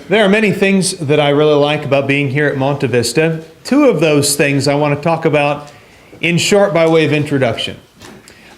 There are many things that I really like about being here at Monte Vista. Two of those things I want to talk about in short by way of introduction.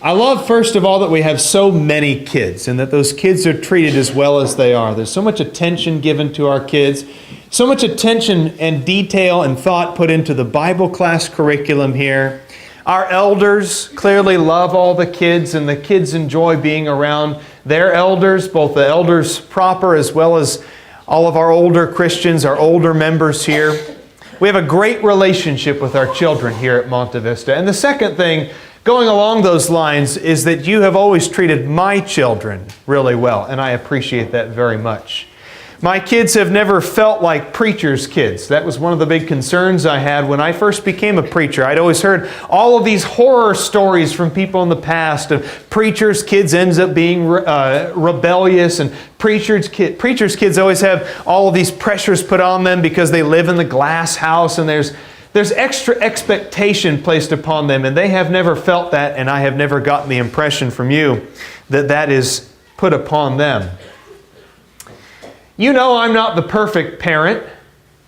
I love, first of all, that we have so many kids and that those kids are treated as well as they are. There's so much attention given to our kids, so much attention and detail and thought put into the Bible class curriculum here. Our elders clearly love all the kids, and the kids enjoy being around their elders, both the elders proper as well as all of our older Christians, our older members here. We have a great relationship with our children here at Monte Vista. And the second thing, going along those lines, is that you have always treated my children really well, and I appreciate that very much. My kids have never felt like preachers' kids. That was one of the big concerns I had when I first became a preacher. I'd always heard all of these horror stories from people in the past of preachers' kids ends up being rebellious, and preachers' kids always have all of these pressures put on them because they live in the glass house, and there's extra expectation placed upon them, and they have never felt that, and I have never gotten the impression from you that that is put upon them. You know I'm not the perfect parent,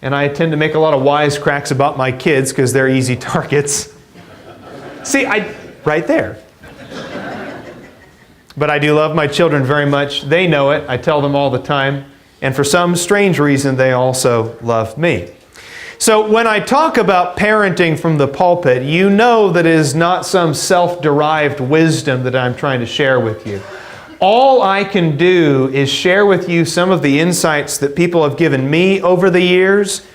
and I tend to make a lot of wisecracks about my kids because they're easy targets. See, right there. But I do love my children very much. They know it. I tell them all the time. And for some strange reason, they also love me. So when I talk about parenting from the pulpit, you know that it is not some self-derived wisdom that I'm trying to share with you. All I can do is share with you some of the insights that people have given me over the years,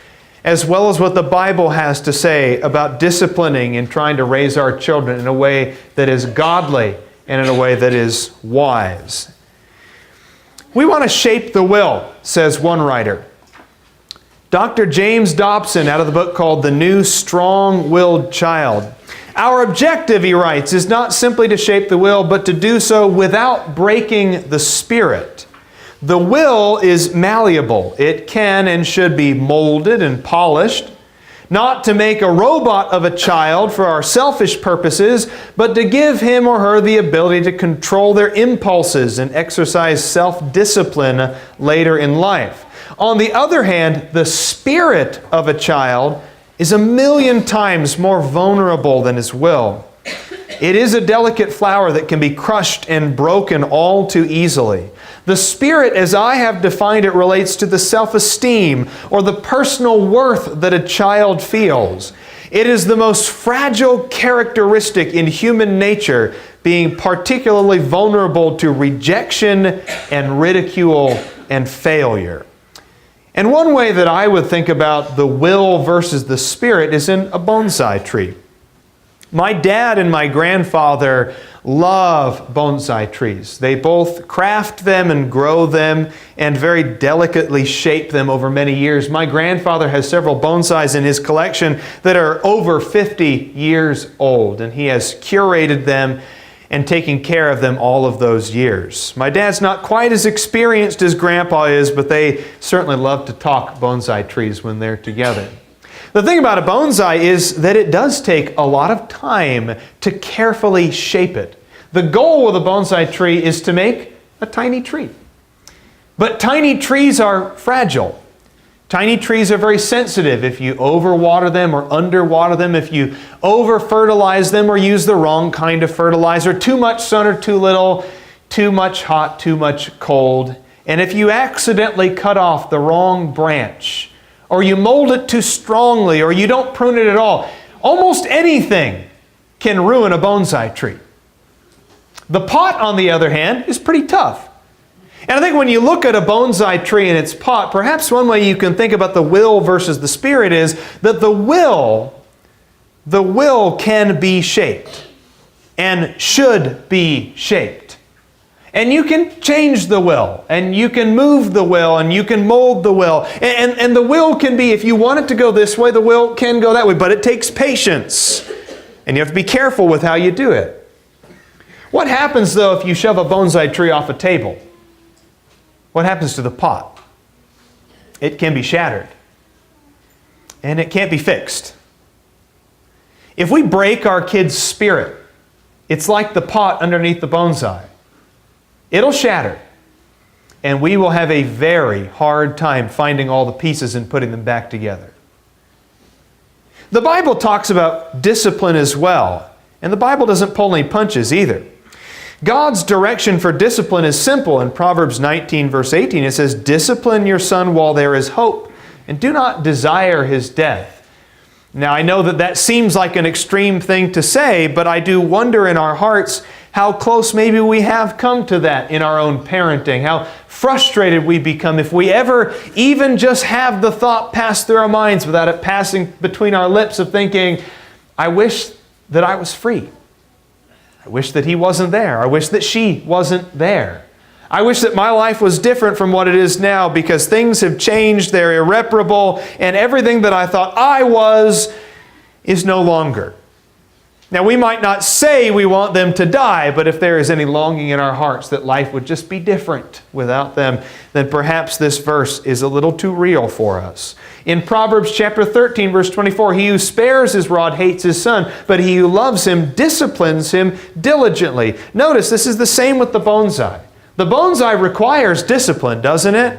as well as what the Bible has to say about disciplining and trying to raise our children in a way that is godly and in a way that is wise. We want to shape the will, says one writer. Dr. James Dobson, out of the book called The New Strong-Willed Child. Our objective, he writes, is not simply to shape the will, but to do so without breaking the spirit. The will is malleable. It can and should be molded and polished, not to make a robot of a child for our selfish purposes, but to give him or her the ability to control their impulses and exercise self-discipline later in life. On the other hand, the spirit of a child is 1,000,000 times more vulnerable than his will. It is a delicate flower that can be crushed and broken all too easily. The spirit, as I have defined it, relates to the self-esteem or the personal worth that a child feels. It is the most fragile characteristic in human nature, being particularly vulnerable to rejection and ridicule and failure. And one way that I would think about the will versus the spirit is in a bonsai tree. My dad and my grandfather love bonsai trees. They both craft them and grow them and very delicately shape them over many years. My grandfather has several bonsais in his collection that are over 50 years old, and he has curated them and taking care of them all of those years. My dad's not quite as experienced as Grandpa is, but they certainly love to talk bonsai trees when they're together. The thing about a bonsai is that it does take a lot of time to carefully shape it. The goal with a bonsai tree is to make a tiny tree. But tiny trees are fragile. Tiny trees are very sensitive if you overwater them or underwater them, if you over-fertilize them or use the wrong kind of fertilizer, too much sun or too little, too much hot, too much cold. And if you accidentally cut off the wrong branch, or you mold it too strongly, or you don't prune it at all, almost anything can ruin a bonsai tree. The pot, on the other hand, is pretty tough. And I think when you look at a bonsai tree in its pot, perhaps one way you can think about the will versus the spirit is that the will can be shaped and should be shaped. And you can change the will, and you can move the will, and you can mold the will. And the will can be, if you want it to go this way, the will can go that way, but it takes patience. And you have to be careful with how you do it. What happens, though, if you shove a bonsai tree off a table? What happens to the pot? It can be shattered. And it can't be fixed. If we break our kid's spirit, it's like the pot underneath the bonsai. It'll shatter. and we will have a very hard time finding all the pieces and putting them back together. The Bible talks about discipline as well, and the Bible doesn't pull any punches either. God's direction for discipline is simple. In Proverbs 19, verse 18, it says, "Discipline your son while there is hope, and do not desire his death." Now, I know that that seems like an extreme thing to say, but I do wonder in our hearts how close maybe we have come to that in our own parenting, how frustrated we become if we ever even just have the thought pass through our minds without it passing between our lips of thinking, I wish that I was free. I wish that he wasn't there. I wish that she wasn't there. I wish that my life was different from what it is now because things have changed, they're irreparable, and everything that I thought I was is no longer. Now, we might not say we want them to die, but if there is any longing in our hearts that life would just be different without them, then perhaps this verse is a little too real for us. In Proverbs chapter 13, verse 24, "He who spares his rod hates his son, but he who loves him disciplines him diligently." Notice, this is the same with the bonsai. The bonsai requires discipline, doesn't it?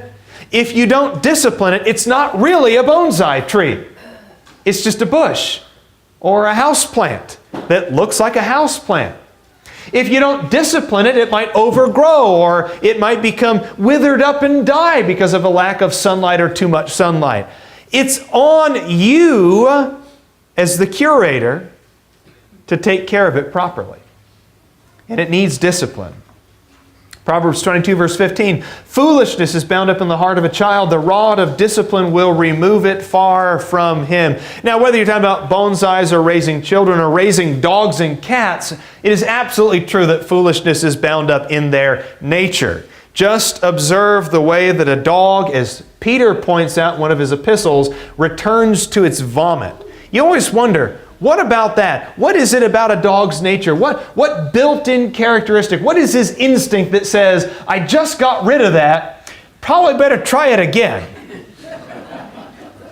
If you don't discipline it, it's not really a bonsai tree. It's just a bush or a house plant that looks like a house plant. If you don't discipline it, it might overgrow or it might become withered up and die because of a lack of sunlight or too much sunlight. It's on you as the curator to take care of it properly. And it needs discipline. Proverbs 22, verse 15, "Foolishness is bound up in the heart of a child. The rod of discipline will remove it far from him." Now, whether you're talking about bonsais or raising children or raising dogs and cats, it is absolutely true that foolishness is bound up in their nature. Just observe the way that a dog, as Peter points out in one of his epistles, returns to its vomit. You always wonder, what about that? What is it about a dog's nature? What built-in characteristic? What is his instinct that says, I just got rid of that, probably better try it again?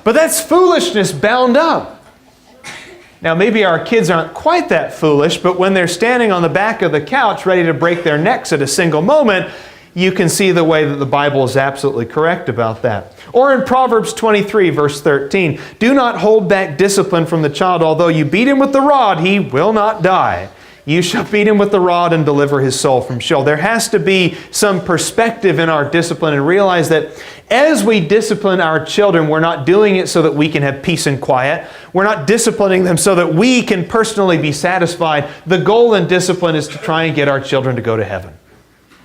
But that's foolishness bound up. Now, maybe our kids aren't quite that foolish, but when they're standing on the back of the couch ready to break their necks at a single moment, you can see the way that the Bible is absolutely correct about that. Or in Proverbs 23, verse 13, "Do not hold back discipline from the child. Although you beat him with the rod, he will not die. You shall beat him with the rod and deliver his soul from Sheol." There has to be some perspective in our discipline and realize that as we discipline our children, we're not doing it so that we can have peace and quiet. We're not disciplining them so that we can personally be satisfied. The goal in discipline is to try and get our children to go to heaven.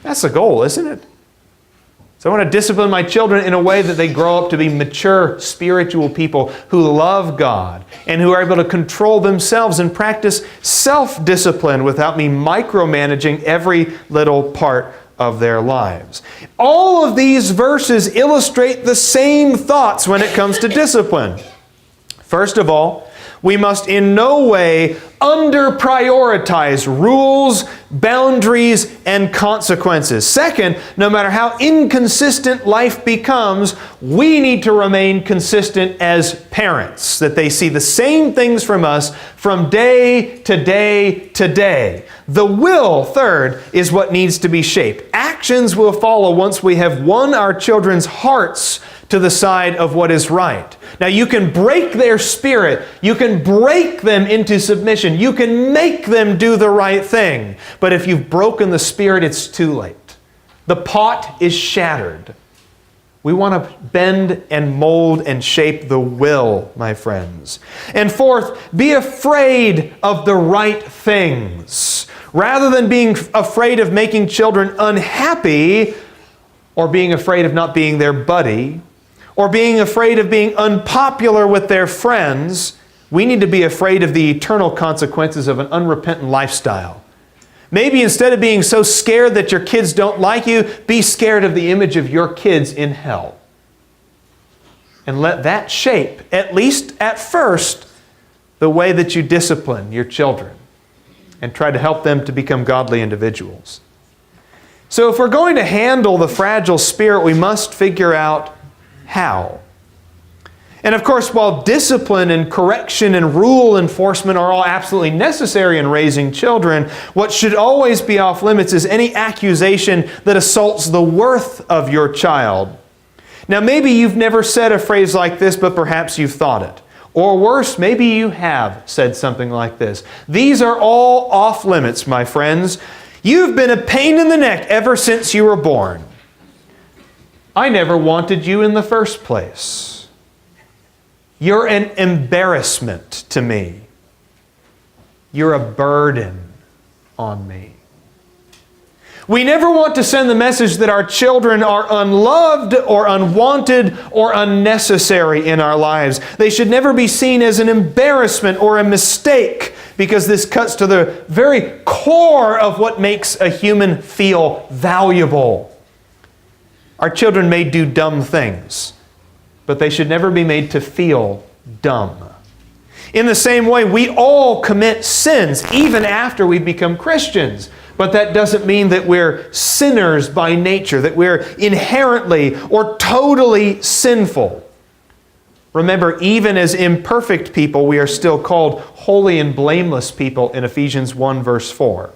That's the goal, isn't it? So I want to discipline my children in a way that they grow up to be mature spiritual people who love God and who are able to control themselves and practice self-discipline without me micromanaging every little part of their lives. All of these verses illustrate the same thoughts when it comes to discipline. First of all, we must in no way under-prioritize rules, boundaries, and consequences. Second, no matter how inconsistent life becomes, we need to remain consistent as parents, that they see the same things from us from day to day to day. The will, third, is what needs to be shaped. Actions will follow once we have won our children's hearts to the side of what is right. Now, you can break their spirit. You can break them into submission. You can make them do the right thing. But if you've broken the spirit, it's too late. The pot is shattered. We want to bend and mold and shape the will, my friends. And fourth, be afraid of the right things. Rather than being afraid of making children unhappy, or being afraid of not being their buddy, or being afraid of being unpopular with their friends, we need to be afraid of the eternal consequences of an unrepentant lifestyle. Maybe instead of being so scared that your kids don't like you, be scared of the image of your kids in hell. And let that shape, at least at first, the way that you discipline your children and try to help them to become godly individuals. So if we're going to handle the fragile spirit, we must figure out how. And of course, while discipline and correction and rule enforcement are all absolutely necessary in raising children, what should always be off limits is any accusation that assaults the worth of your child. Now, maybe you've never said a phrase like this, but perhaps you've thought it. Or worse, maybe you have said something like this. These are all off limits, my friends. You've been a pain in the neck ever since you were born. I never wanted you in the first place. You're an embarrassment to me. You're a burden on me. We never want to send the message that our children are unloved or unwanted or unnecessary in our lives. They should never be seen as an embarrassment or a mistake, because this cuts to the very core of what makes a human feel valuable. Our children may do dumb things, but they should never be made to feel dumb. In the same way, we all commit sins even after we become Christians. But that doesn't mean that we're sinners by nature, that we're inherently or totally sinful. Remember, even as imperfect people, we are still called holy and blameless people in Ephesians 1 verse 4.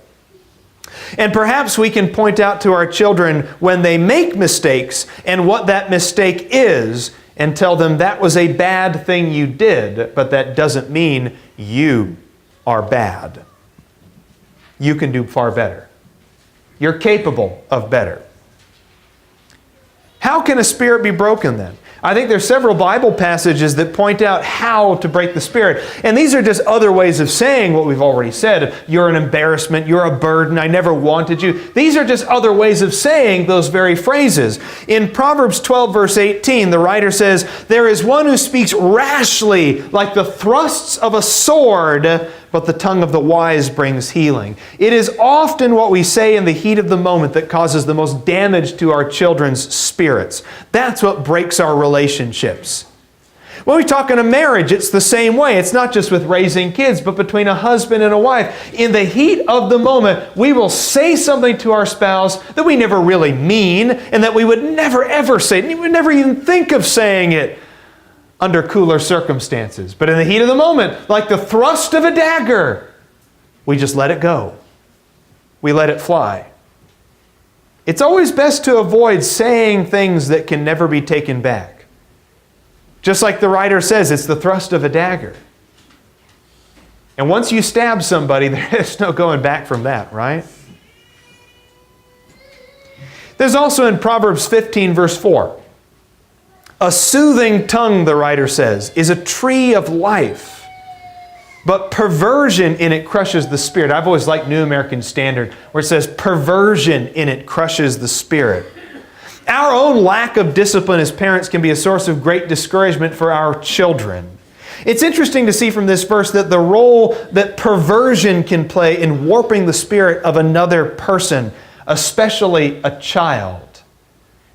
And perhaps we can point out to our children when they make mistakes and what that mistake is, and tell them that was a bad thing you did, but that doesn't mean you are bad. You can do far better. You're capable of better. How can a spirit be broken then? I think there's several Bible passages that point out how to break the spirit. And these are just other ways of saying what we've already said. You're an embarrassment. You're a burden. I never wanted you. These are just other ways of saying those very phrases. In Proverbs 12 verse 18, the writer says, "There is one who speaks rashly like the thrusts of a sword, but the tongue of the wise brings healing." It is often what we say in the heat of the moment that causes the most damage to our children's spirits. That's what breaks our relationships. When we talk in a marriage, it's the same way. It's not just with raising kids, but between a husband and a wife. In the heat of the moment, we will say something to our spouse that we never really mean, and that we would never ever say, and we would never even think of saying it under cooler circumstances. But in the heat of the moment, like the thrust of a dagger, we just let it go. We let it fly. It's always best to avoid saying things that can never be taken back. Just like the writer says, it's the thrust of a dagger. And once you stab somebody, there's no going back from that, right? There's also in Proverbs 15 verse 4, "A soothing tongue," the writer says, "is a tree of life, but perversion in it crushes the spirit." I've always liked New American Standard, where it says, "Perversion in it crushes the spirit." Our own lack of discipline as parents can be a source of great discouragement for our children. It's interesting to see from this verse that the role that perversion can play in warping the spirit of another person, especially a child.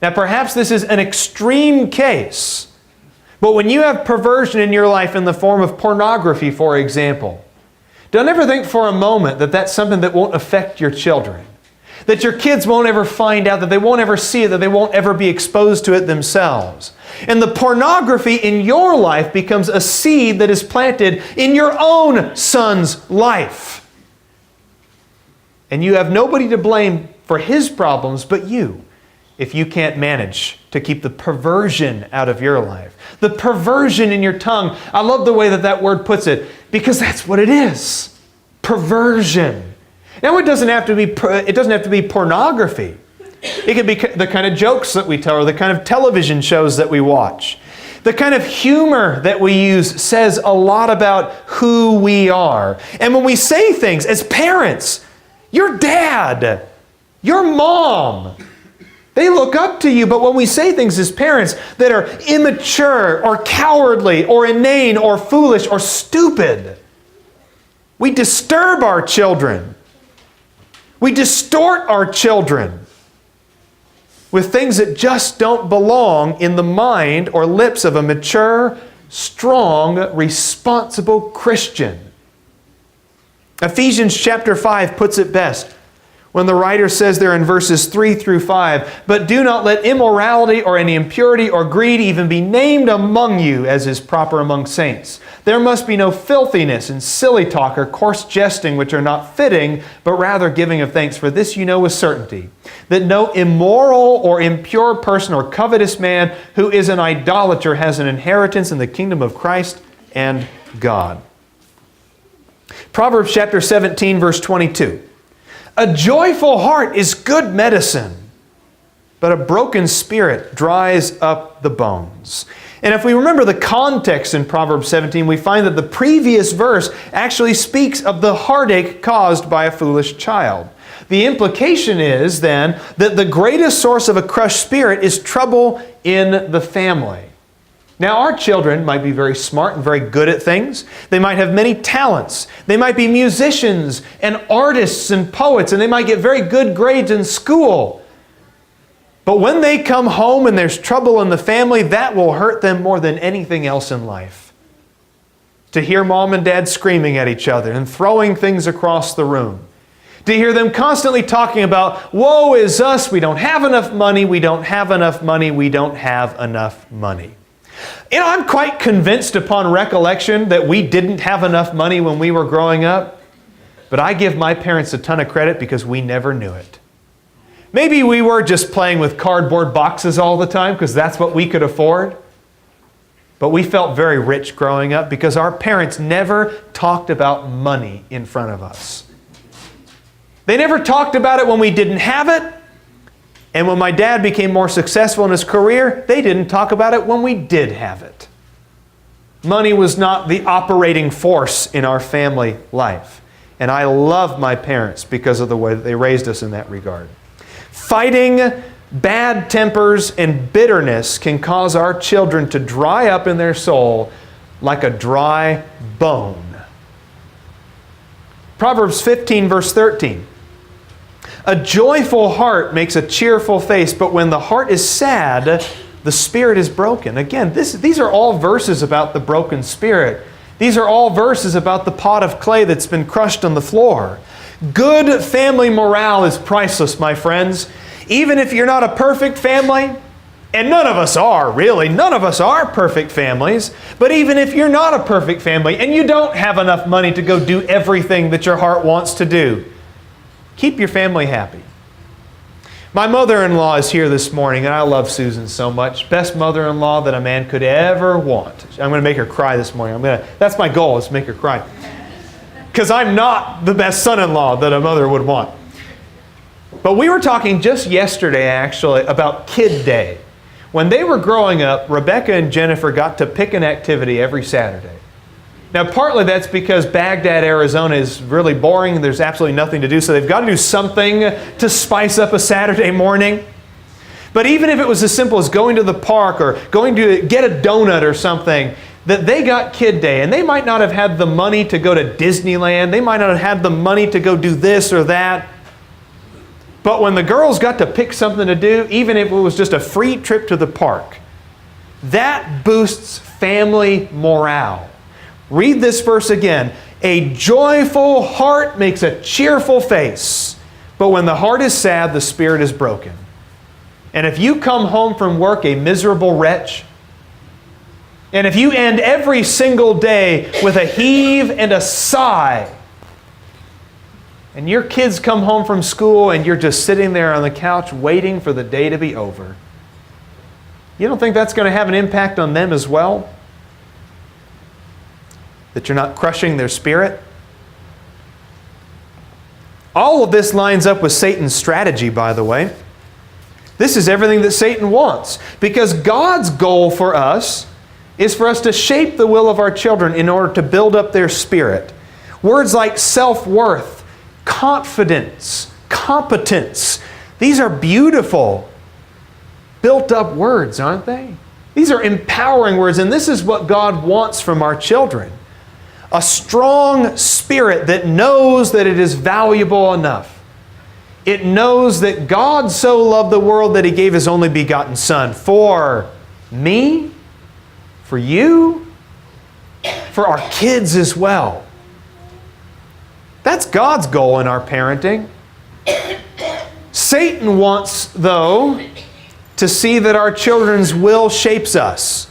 Now, perhaps this is an extreme case, but when you have perversion in your life in the form of pornography, for example, don't ever think for a moment that that's something that won't affect your children, that your kids won't ever find out, that they won't ever see it, that they won't ever be exposed to it themselves. And the pornography in your life becomes a seed that is planted in your own son's life. And you have nobody to blame for his problems but you, if you can't manage to keep the perversion out of your life. The perversion in your tongue. I love the way that that word puts it, because that's what it is. Perversion. Now, it doesn't have to be pornography. It could be the kind of jokes that we tell, or the kind of television shows that we watch. The kind of humor that we use says a lot about who we are. And when we say things as parents, your dad, your mom, they look up to you. But when we say things as parents that are immature or cowardly or inane or foolish or stupid, we disturb our children. We distort our children with things that just don't belong in the mind or lips of a mature, strong, responsible Christian. Ephesians chapter 5 puts it best when the writer says there in verses 3 through 5, "But do not let immorality or any impurity or greed even be named among you, as is proper among saints. There must be no filthiness and silly talk or coarse jesting, which are not fitting, but rather giving of thanks. For this you know with certainty, that no immoral or impure person or covetous man who is an idolater has an inheritance in the kingdom of Christ and God." Proverbs chapter 17, verse 22. "A joyful heart is good medicine, but a broken spirit dries up the bones." And if we remember the context in Proverbs 17, we find that the previous verse actually speaks of the heartache caused by a foolish child. The implication is then that the greatest source of a crushed spirit is trouble in the family. Now, our children might be very smart and very good at things. They might have many talents. They might be musicians and artists and poets, and they might get very good grades in school. But when they come home and there's trouble in the family, that will hurt them more than anything else in life. To hear mom and dad screaming at each other and throwing things across the room. To hear them constantly talking about, "Woe is us, we don't have enough money, we don't have enough money, we don't have enough money." You know, I'm quite convinced upon recollection that we didn't have enough money when we were growing up, but I give my parents a ton of credit because we never knew it. Maybe we were just playing with cardboard boxes all the time because that's what we could afford, but we felt very rich growing up because our parents never talked about money in front of us. They never talked about it when we didn't have it. And when my dad became more successful in his career, they didn't talk about it when we did have it. Money was not the operating force in our family life. And I love my parents because of the way that they raised us in that regard. Fighting, bad tempers, and bitterness can cause our children to dry up in their soul like a dry bone. Proverbs 15, verse 13. "A joyful heart makes a cheerful face, but when the heart is sad, the spirit is broken." Again, these are all verses about the broken spirit. These are all verses about the pot of clay that's been crushed on the floor. Good family morale is priceless, my friends. Even if you're not a perfect family, and none of us are, really, none of us are perfect families, but even if you're not a perfect family and you don't have enough money to go do everything that your heart wants to do, keep your family happy. My mother-in-law is here this morning, and I love Susan so much. Best mother-in-law that a man could ever want. I'm going to make her cry this morning. That's my goal, is to make her cry. Because I'm not the best son-in-law that a mother would want. But we were talking just yesterday, actually, about Kid Day. When they were growing up, Rebecca and Jennifer got to pick an activity every Saturday. Now, partly that's because Baghdad, Arizona is really boring and there's absolutely nothing to do, so they've got to do something to spice up a Saturday morning. But even if it was as simple as going to the park or going to get a donut or something, that they got Kid Day, and they might not have had the money to go to Disneyland, they might not have had the money to go do this or that, but when the girls got to pick something to do, even if it was just a free trip to the park, that boosts family morale. Read this verse again. "A joyful heart makes a cheerful face, but when the heart is sad, the spirit is broken." And if you come home from work a miserable wretch, and if you end every single day with a heave and a sigh, and your kids come home from school and you're just sitting there on the couch waiting for the day to be over, you don't think that's going to have an impact on them as well? That you're not crushing their spirit? All of this lines up with Satan's strategy, by the way. This is everything that Satan wants. Because God's goal for us is for us to shape the will of our children in order to build up their spirit. Words like self-worth, confidence, competence, these are beautiful, built-up words, aren't they? These are empowering words, and this is what God wants from our children. A strong spirit that knows that it is valuable enough. It knows that God so loved the world that He gave His only begotten Son. For me, for you, for our kids as well. That's God's goal in our parenting. Satan wants, though, to see that our children's will shapes us.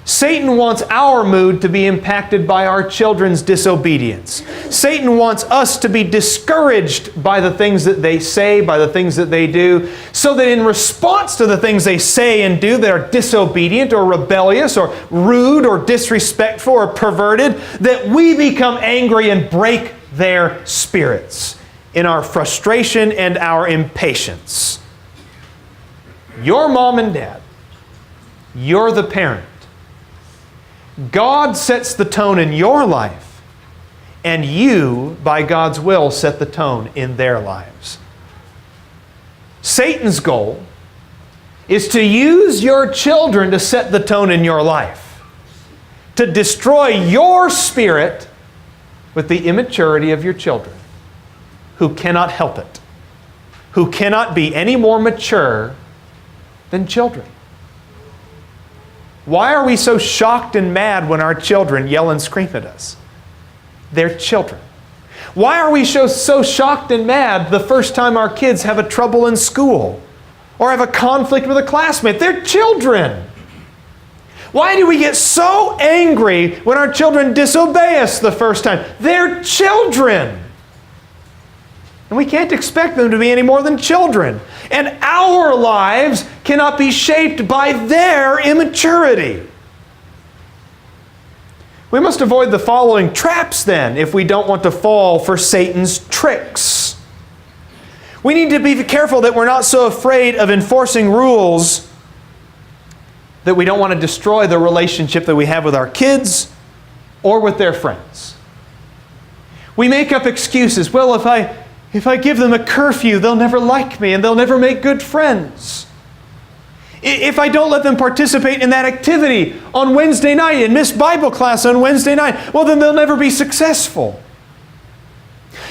Satan wants our mood to be impacted by our children's disobedience. Satan wants us to be discouraged by the things that they say, by the things that they do, so that in response to the things they say and do that are disobedient or rebellious or rude or disrespectful or perverted, that we become angry and break their spirits in our frustration and our impatience. Your mom and dad, you're the parent. God sets the tone in your life, and you, by God's will, set the tone in their lives. Satan's goal is to use your children to set the tone in your life, to destroy your spirit with the immaturity of your children, who cannot help it, who cannot be any more mature than children. Why are we so shocked and mad when our children yell and scream at us? They're children. Why are we so shocked and mad the first time our kids have a trouble in school or have a conflict with a classmate? They're children. Why do we get so angry when our children disobey us the first time? They're children. And we can't expect them to be any more than children. And our lives cannot be shaped by their immaturity. We must avoid the following traps then if we don't want to fall for Satan's tricks. We need to be careful that we're not so afraid of enforcing rules that we don't want to destroy the relationship that we have with our kids or with their friends. We make up excuses. Well, if I give them a curfew, they'll never like me and they'll never make good friends. If I don't let them participate in that activity on Wednesday night and miss Bible class on Wednesday night, well, then they'll never be successful.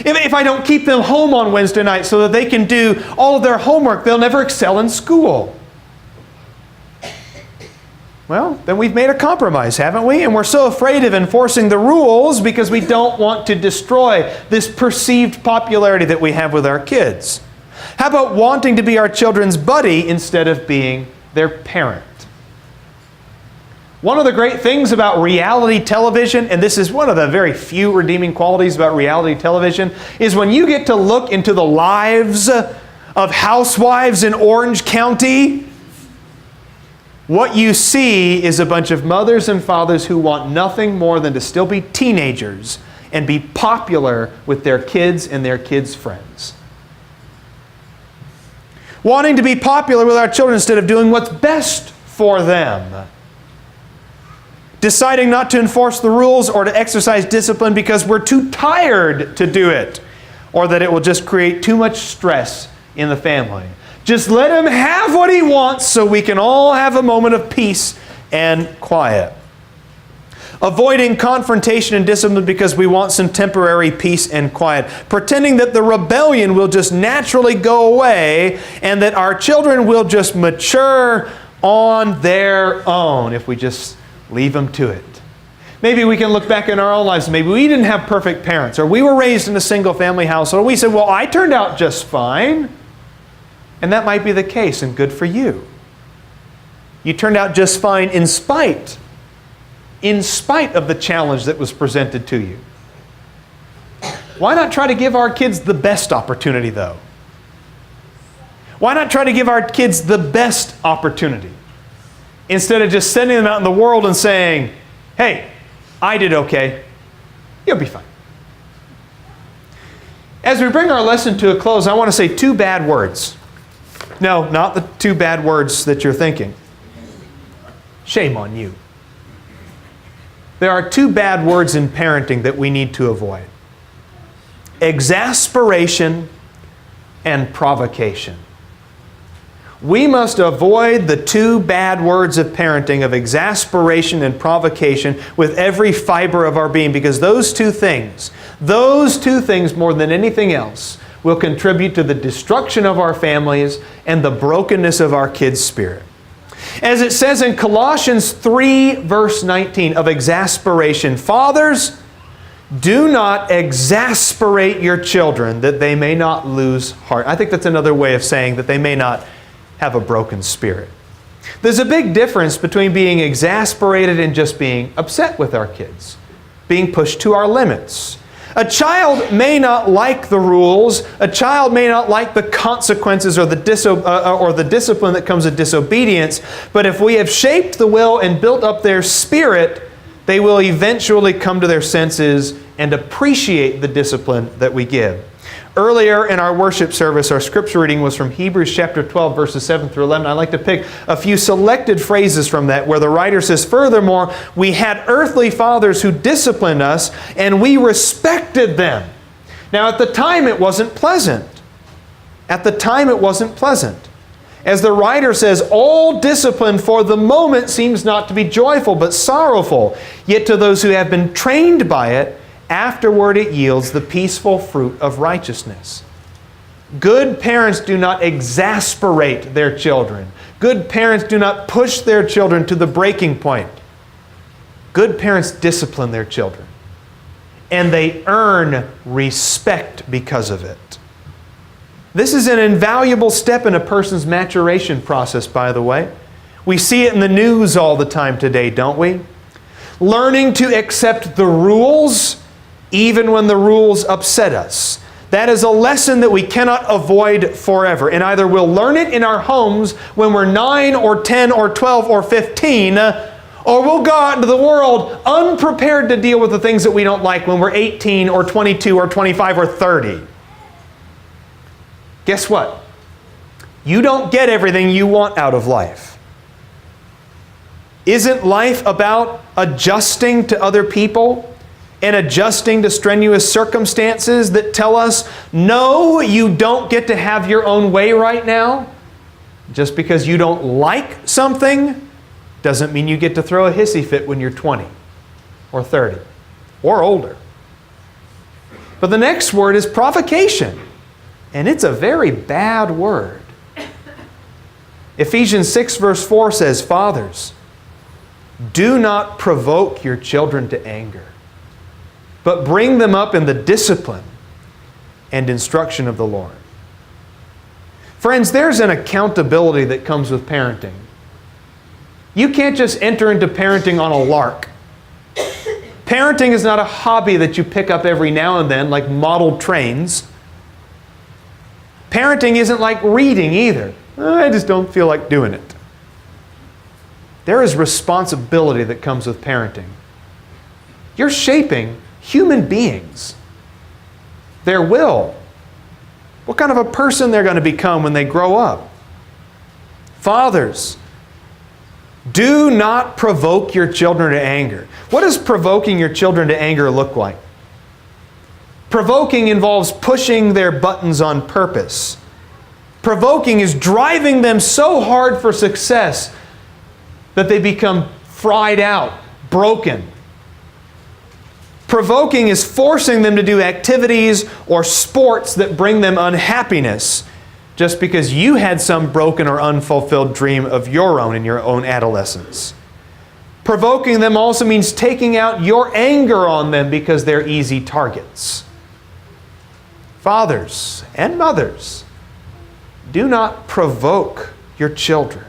If I don't keep them home on Wednesday night so that they can do all of their homework, they'll never excel in school. Well, then we've made a compromise, haven't we? And we're so afraid of enforcing the rules because we don't want to destroy this perceived popularity that we have with our kids. How about wanting to be our children's buddy instead of being their parent? One of the great things about reality television, and this is one of the very few redeeming qualities about reality television, is when you get to look into the lives of housewives in Orange County, what you see is a bunch of mothers and fathers who want nothing more than to still be teenagers and be popular with their kids and their kids' friends. Wanting to be popular with our children instead of doing what's best for them. Deciding not to enforce the rules or to exercise discipline because we're too tired to do it, or that it will just create too much stress in the family. Just let him have what he wants so we can all have a moment of peace and quiet. Avoiding confrontation and discipline because we want some temporary peace and quiet. Pretending that the rebellion will just naturally go away and that our children will just mature on their own if we just leave them to it. Maybe we can look back in our own lives. Maybe we didn't have perfect parents, or we were raised in a single-family household. We said, well, I turned out just fine. And that might be the case, and good for you. You turned out just fine in spite of the challenge that was presented to you. Why not try to give our kids the best opportunity, though? Why not try to give our kids the best opportunity instead of just sending them out in the world and saying, hey, I did okay, you'll be fine. As we bring our lesson to a close, I want to say two bad words. No, not the two bad words that you're thinking. Shame on you. There are two bad words in parenting that we need to avoid. Exasperation and provocation. We must avoid the two bad words of parenting of exasperation and provocation with every fiber of our being, because those two things more than anything else will contribute to the destruction of our families and the brokenness of our kids' spirit. As it says in Colossians 3, verse 19, of exasperation, fathers, Do not exasperate your children that they may not lose heart. I think that's another way of saying that they may not have a broken spirit. There's a big difference between being exasperated and just being upset with our kids, being pushed to our limits. A child may not like the rules. A child may not like the consequences or the discipline that comes with disobedience. But if we have shaped the will and built up their spirit, they will eventually come to their senses and appreciate the discipline that we give. Earlier in our worship service, our scripture reading was from Hebrews chapter 12, verses 7 through 11. I'd like to pick a few selected phrases from that where the writer says, "Furthermore, we had earthly fathers who disciplined us, and we respected them." Now, at the time, it wasn't pleasant. At the time, it wasn't pleasant. As the writer says, all discipline for the moment seems not to be joyful, but sorrowful. Yet to those who have been trained by it, afterward it yields the peaceful fruit of righteousness. Good parents do not exasperate their children. Good parents do not push their children to the breaking point. Good parents discipline their children. And they earn respect because of it. This is an invaluable step in a person's maturation process, by the way. We see it in the news all the time today, don't we? Learning to accept the rules even when the rules upset us. That is a lesson that we cannot avoid forever. And either we'll learn it in our homes when we're 9 or 10 or 12 or 15, or we'll go out into the world unprepared to deal with the things that we don't like when we're 18 or 22 or 25 or 30. Guess what? You don't get everything you want out of life. Isn't life about adjusting to other people and adjusting to strenuous circumstances that tell us, no, you don't get to have your own way right now? Just because you don't like something doesn't mean you get to throw a hissy fit when you're 20 or 30 or older. But the next word is provocation. And it's a very bad word. Ephesians 6 verse 4 says, "Fathers, do not provoke your children to anger, but bring them up in the discipline and instruction of the Lord." Friends, there's an accountability that comes with parenting. You can't just enter into parenting on a lark. Parenting is not a hobby that you pick up every now and then like model trains. Parenting isn't like reading either. I just don't feel like doing it. There is responsibility that comes with parenting. You're shaping human beings, their will, what kind of a person they're going to become when they grow up. Fathers, do not provoke your children to anger. What does provoking your children to anger look like? Provoking involves pushing their buttons on purpose. Provoking is driving them so hard for success that they become fried out, broken. Provoking is forcing them to do activities or sports that bring them unhappiness just because you had some broken or unfulfilled dream of your own in your own adolescence. Provoking them also means taking out your anger on them because they're easy targets. Fathers and mothers, do not provoke your children.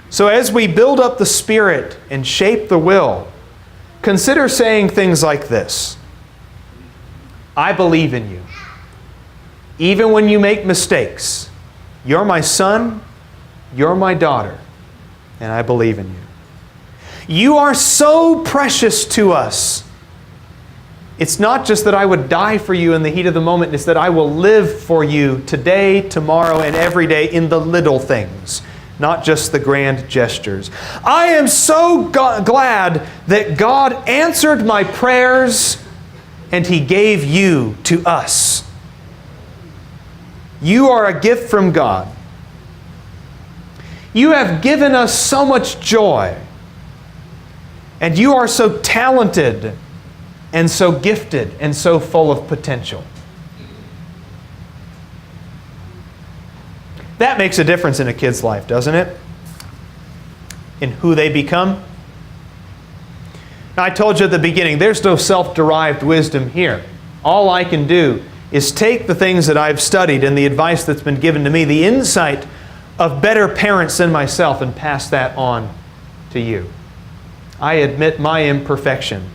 So as we build up the spirit and shape the will, consider saying things like this: I believe in you. Even when you make mistakes, you're my son, you're my daughter, and I believe in you. You are so precious to us. It's not just that I would die for you in the heat of the moment, it's that I will live for you today, tomorrow, and every day in the little things, not just the grand gestures. I am so glad that God answered my prayers and He gave you to us. You are a gift from God. You have given us so much joy, and you are so talented and so gifted and so full of potential. That makes a difference in a kid's life, doesn't it? In who they become. Now, I told you at the beginning, there's no self-derived wisdom here. All I can do is take the things that I've studied and the advice that's been given to me, the insight of better parents than myself, and pass that on to you. I admit my imperfection.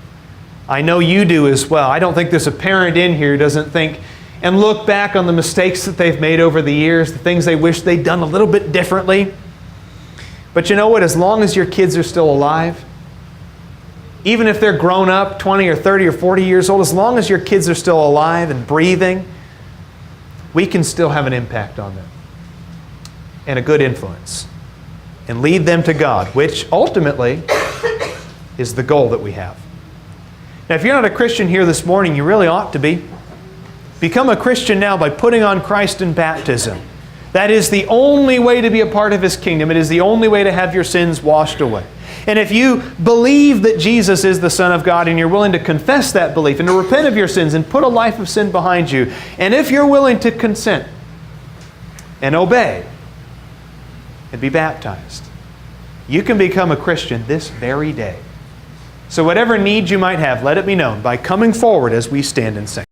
I know you do as well. I don't think there's a parent in here who doesn't think and look back on the mistakes that they've made over the years, the things they wish they'd done a little bit differently. But you know what? As long as your kids are still alive, even if they're grown up, 20 or 30 or 40 years old, as long as your kids are still alive and breathing, we can still have an impact on them and a good influence and lead them to God, which ultimately is the goal that we have. Now, if you're not a Christian here this morning, you really ought to be. Become a Christian now by putting on Christ in baptism. That is the only way to be a part of His kingdom. It is the only way to have your sins washed away. And if you believe that Jesus is the Son of God and you're willing to confess that belief and to repent of your sins and put a life of sin behind you, and if you're willing to consent and obey and be baptized, you can become a Christian this very day. So whatever need you might have, let it be known by coming forward as we stand and sing.